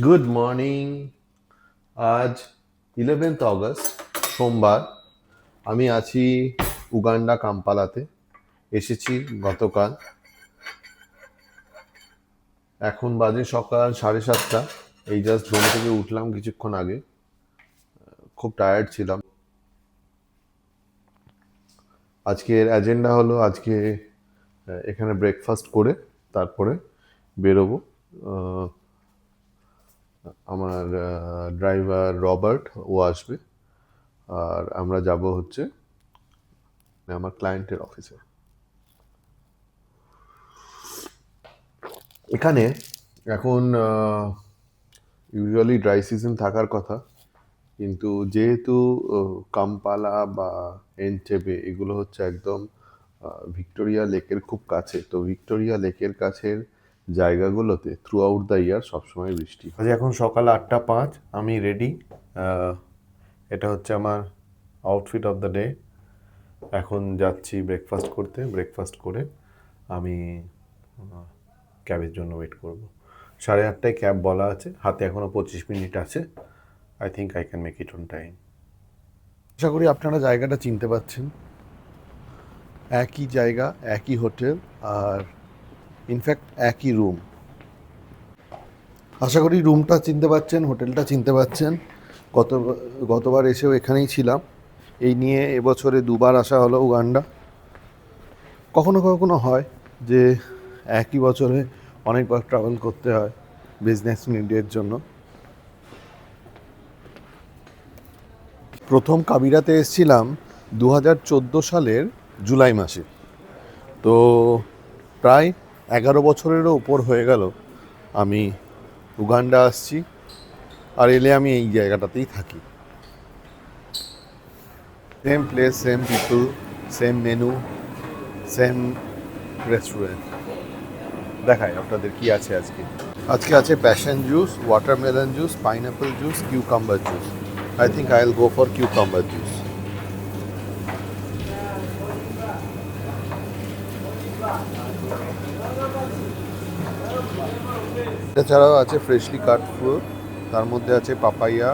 Good morning. আজ 11 August, সোমবার। আমি আছি উগান্ডা কাম্পালাতে। এসেছি গতকাল। এখন বাজে সকাল 7:30। এই জাস্ট ঘুম থেকে উঠলাম কিছুক্ষণ আগে। খুব টায়ার্ড ছিলাম। আজকের এজেন্ডা হলো আজকে এখানে ব্রেকফাস্ট করে তারপরে বেরোবো। আহ, আমার ড্রাইভার রবার্ট ও আসবে, আর আমরা যাব হচ্ছে আমার ক্লায়েন্টের অফিসে। এখানে এখন ইউজুয়ালি ড্রাই সিজন থাকার কথা, কিন্তু যেহেতু কাম্পালা বা এনটেবে এগুলো হচ্ছে একদম ভিক্টোরিয়া লেকের খুব কাছে, তো ভিক্টোরিয়া লেকের কাছের জায়গাগুলোতে থ্রু আউট দ্য ইয়ার সবসময় বৃষ্টি হয়। আজ এখন সকাল 8:05, আমি রেডি। এটা হচ্ছে আমার আউটফিট অফ দ্য ডে। এখন যাচ্ছি ব্রেকফাস্ট করতে। ব্রেকফাস্ট করে আমি ক্যাবের জন্য ওয়েট করব। 8:30টায় ক্যাব বলা আছে, হাতে এখনও 25 মিনিট আছে। I think I can make it on time. আশা করি আপনারা জায়গাটা চিনতে পারছেন। একই জায়গা, একই হোটেল, আর ইনফ্যাক্ট একই রুম। আশা করি রুমটা চিনতে পারছেন, হোটেলটা চিনতে পারছেন। গতবার এসেও এখানেই ছিলাম। এই নিয়ে এবছরে 2বার আসা হলো উগান্ডা। কখনো কখনো হয় যে একই বছরে অনেকবার ট্রাভেল করতে হয় বিজনেস নিডের জন্য। প্রথম কাবিরাতে এসেছিলাম 2014 সালের জুলাই মাসে। তো প্রায় 11 বছরেরও উপর হয়ে গেল আমি উগান্ডা আসছি, আর এলে আমি এই জায়গাটাতেই থাকি। Same place, same people, same menu, same restaurant. দেখাই আপনাদের কি আছে আজকে। আজকে আছে passion juice, watermelon juice, pineapple juice, cucumber juice. I think I will go for cucumber juice. এছাড়াও আছে ফ্রেশলি কাট ফ্রুট, তার মধ্যে আছে পাপাইয়া,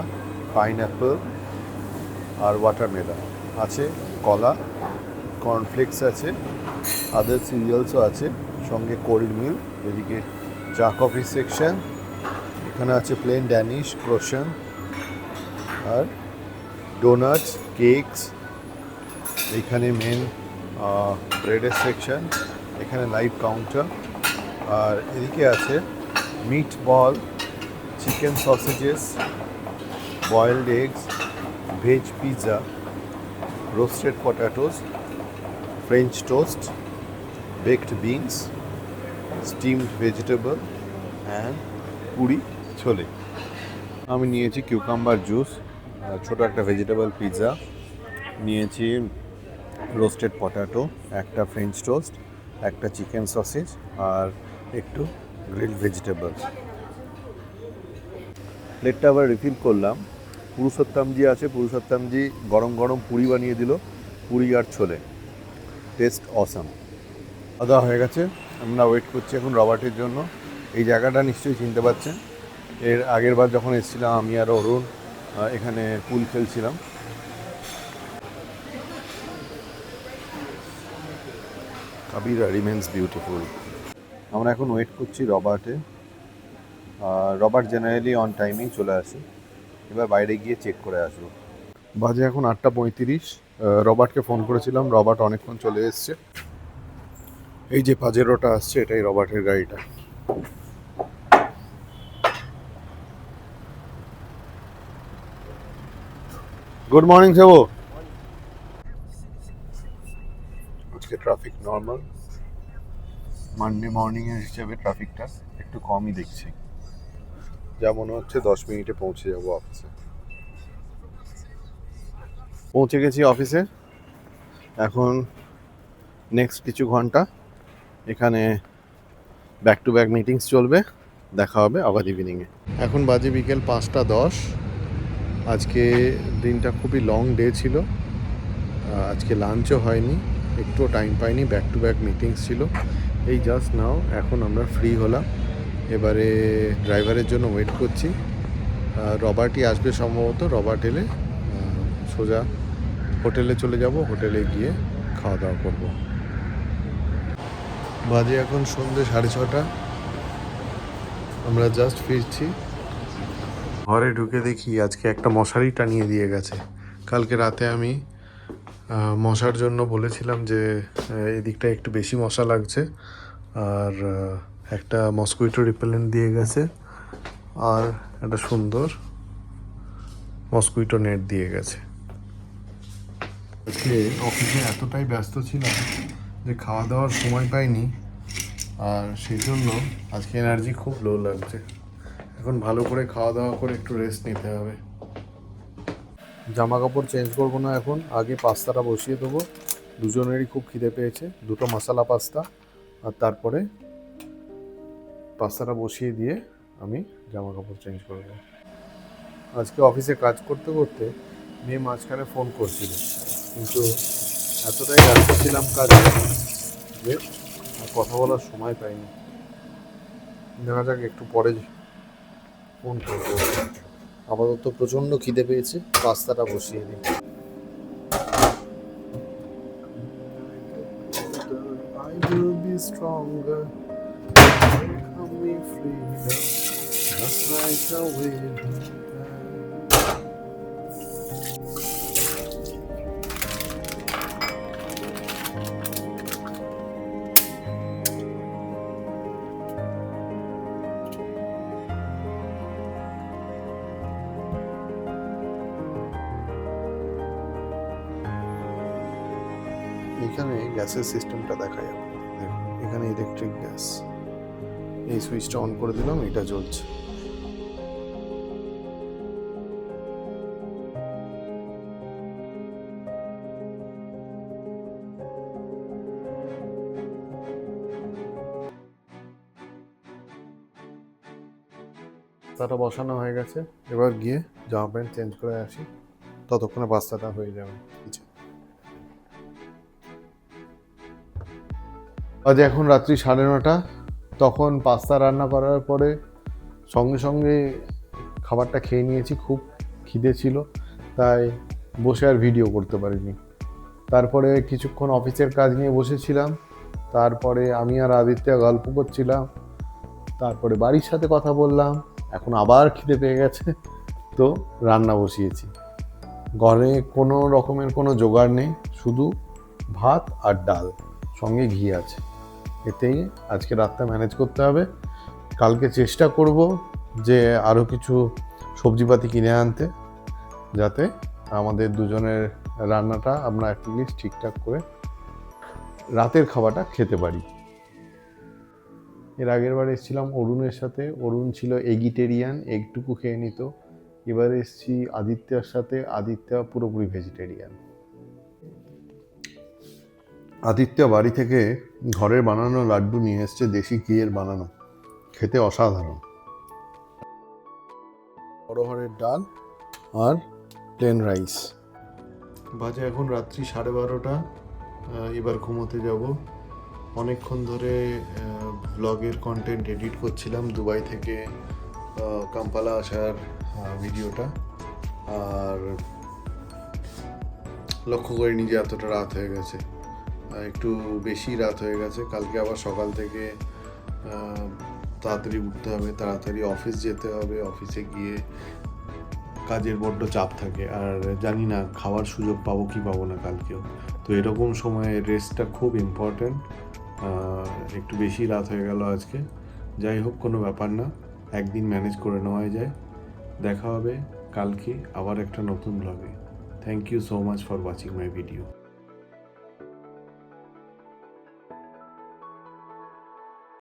পাইনঅ্যাপল আর ওয়াটারমেলন। আছে কলা, কর্নফ্লেক্স আছে, আদার সিরিয়ালসও আছে, সঙ্গে কোল্ড মিল্ক। এদিকে চা কফি সেকশন। এখানে আছে প্লেন ড্যানিশ, ক্রোশন, আর ডোনাটস, কেকস। এখানে মেন ব্রেডের সেকশন, এখানে লাইভ কাউন্টার। আর এদিকে আছে meat ball, chicken sausages, boiled eggs, veg pizza, roasted potatoes, French toast, baked beans, steamed vegetable and puri chole. আমি নিয়েছি কিউকাম্বার জুস, ছোটো একটা ভেজিটেবল পিৎজা নিয়েছি, রোস্টেড পটাটো, একটা ফ্রেঞ্চ টোস্ট, একটা চিকেন সসেজ, আর একটু গ্রিলড ভেজিটেবল। প্লেটটা আবার রিফিল করলাম। পুরুষোত্তমজি আছে, পুরুষোত্তমজি গরম গরম পুরি বানিয়ে দিল, পুরি আর ছোলে। Taste awesome. খাওয়া হয়ে গেছে, আমরা ওয়েট করছি এখন রবার্টের জন্য। এই জায়গাটা নিশ্চয়ই চিনতে পারছেন। এর আগের বার যখন এসেছিলাম আমি আর অরুণ এখানে পুল খেলছিলাম। কাবিরা রিমেন্স বিউটিফুল। আমরা এখন ওয়েট করছি রবার্টে। রবার্ট জেনারেলি অন টাইমেই চলে আসে। এবার বাইরে গিয়ে চেক করে আসবো। বাজে এখন 8:35। রবার্টকে ফোন করেছিলাম, রবার্ট অনেকক্ষণ চলে এসছে। এই যে পাজেরোটা আসছে, এটাই রবার্টের গাড়িটা। Good morning Sebo. আজকে ট্রাফিক নর্মাল, মানডে মর্নিংয়ের হিসেবে ট্রাফিকটা একটু কমই দেখছি। যা মনে হচ্ছে 10 মিনিটে পৌঁছে যাবো অফিসে। পৌঁছে গেছি অফিসে। এখন নেক্সট কিছু ঘন্টা এখানে ব্যাক টু ব্যাক মিটিংস চলবে। দেখা হবে আবার ইভিনিংয়ে। এখন বাজে বিকেল 5:10। আজকে দিনটা খুবই লং ডে ছিল। আজকে লাঞ্চও হয়নি, একটুও টাইম পাইনি, ব্যাক টু ব্যাক মিটিংস ছিল। এই জাস্ট নাও এখন আমরা ফ্রি হলাম। এবারে ড্রাইভারের জন্য ওয়েট করছি। রবার্টই আসবে সম্ভবত। রবার্ট এলে সোজা হোটেলে চলে যাব, হোটেলে গিয়ে খাওয়া দাওয়া করবো। বাজে এখন সন্ধ্যে 6:30। আমরা জাস্ট ফিরছি। ঘরে ঢুকে দেখি আজকে একটা মশারি টানিয়ে দিয়ে গেছে। কালকে রাতে আমি মশার জন্য বলেছিলাম যে এদিকটা একটু বেশি মশা লাগছে, আর একটা মসকুইটো রিপেলেন্ট দিয়ে গেছে, আর একটা সুন্দর মসকুইটো নেট দিয়ে গেছে। আজকে অফিসে এতটাই ব্যস্ত ছিলাম যে খাওয়া দাওয়ার সময় পাইনি, আর সেই জন্য আজকে এনার্জি খুব লো লাগছে। এখন ভালো করে খাওয়া দাওয়া করে একটু রেস্ট নিতে হবে। জামা কাপড় চেঞ্জ করবো না এখন, আগে পাস্তাটা বসিয়ে দেবো। দুজনেরই খুব খিদে পেয়েছে, দুটো মশলা পাস্তা, আর তারপরে পাস্তাটা বসিয়ে দিয়ে আমি জামা কাপড় চেঞ্জ করবো। আজকে অফিসে কাজ করতে করতে মেয়ে মাঝখানে ফোন করছিল, কিন্তু এতটাই ব্যস্ত ছিলাম কাজে যে আর কথা বলার সময় পাইনি। দেখা যাক একটু পরে ফোন করবো। আপাতত প্রচণ্ড খিদে পেয়েছে, পাস্তাটা বসিয়ে দিই। I will be stronger, come me freedom, just like the wind. এখানে গ্যাসের সিস্টেমটা দেখা যাবে, দেখুন এখানে ইলেকট্রিক গ্যাস। এই সুইচটা অন করে দিলাম, এটা জ্বলছে। পাস্তাটা বসানো হয়ে গেছে, এবার গিয়ে জামা প্যান্ট চেঞ্জ করে আসি, ততক্ষণে পাস্তাটা হয়ে যাবে। আজ এখন রাত্রি 9:30। তখন পাস্তা রান্না করার পরে সঙ্গে সঙ্গে খাবারটা খেয়ে নিয়েছি, খুব খিদে ছিল, তাই বসে আর ভিডিও করতে পারিনি। তারপরে কিছুক্ষণ অফিসের কাজ নিয়ে বসেছিলাম, তারপরে আমি আর আদিত্য গল্প করছিলাম, তারপরে বাড়ির সাথে কথা বললাম। এখন আবার খিদে পেয়ে গেছে, তো রান্না বসিয়েছি। ঘরে কোনো রকমের কোনো জোগাড় নেই, শুধু ভাত আর ডাল, সঙ্গে ঘি আছে। এতেই আজকে রাতটা ম্যানেজ করতে হবে। কালকে চেষ্টা করব যে আরও কিছু সবজিপাতি কিনে আনতে, যাতে আমাদের দুজনের রান্নাটা আমরা অ্যাটলিস্ট ঠিকঠাক করে রাতের খাবারটা খেতে পারি। এর আগের বার এসেছিলাম অরুণের সাথে, অরুণ ছিল এগিটেরিয়ান, এগটুকু খেয়ে নিত। এবার এসেছি আদিত্যর সাথে, আদিত্য পুরোপুরি ভেজিটেরিয়ান। আদিত্য বাড়ি থেকে ঘরের বানানো লাড্ডু নিয়ে এসছে, দেশি ঘিয়ের বানানো, খেতে অসাধারণ। অরহরের ডাল আর প্লেন রাইস। বাজে এখন রাত্রি 12:30। এবার ঘুমোতে যাব। অনেকক্ষণ ধরে ব্লগের কন্টেন্ট এডিট করছিলাম, দুবাই থেকে কাম্পালা আসার ভিডিওটা, আর লক্ষ্য করিনি যে এতটা রাত হয়ে গেছে, একটু বেশি রাত হয়ে গেছে। কালকে আবার সকাল থেকে তাড়াতাড়ি উঠতে হবে, তাড়াতাড়ি অফিস যেতে হবে, অফিসে গিয়ে কাজের বড্ড চাপ থাকে, আর জানি না খাওয়ার সুযোগ পাবো কি পাবো না কালকেও। তো এরকম সময়ে রেস্টটা খুব ইম্পর্ট্যান্ট। একটু বেশি রাত হয়ে গেল আজকে, যাই হোক কোনো ব্যাপার না, একদিন ম্যানেজ করে নেওয়া যায়। দেখা হবে কালকে আবার একটা নতুন ব্লগে। Thank you so much for watching my video.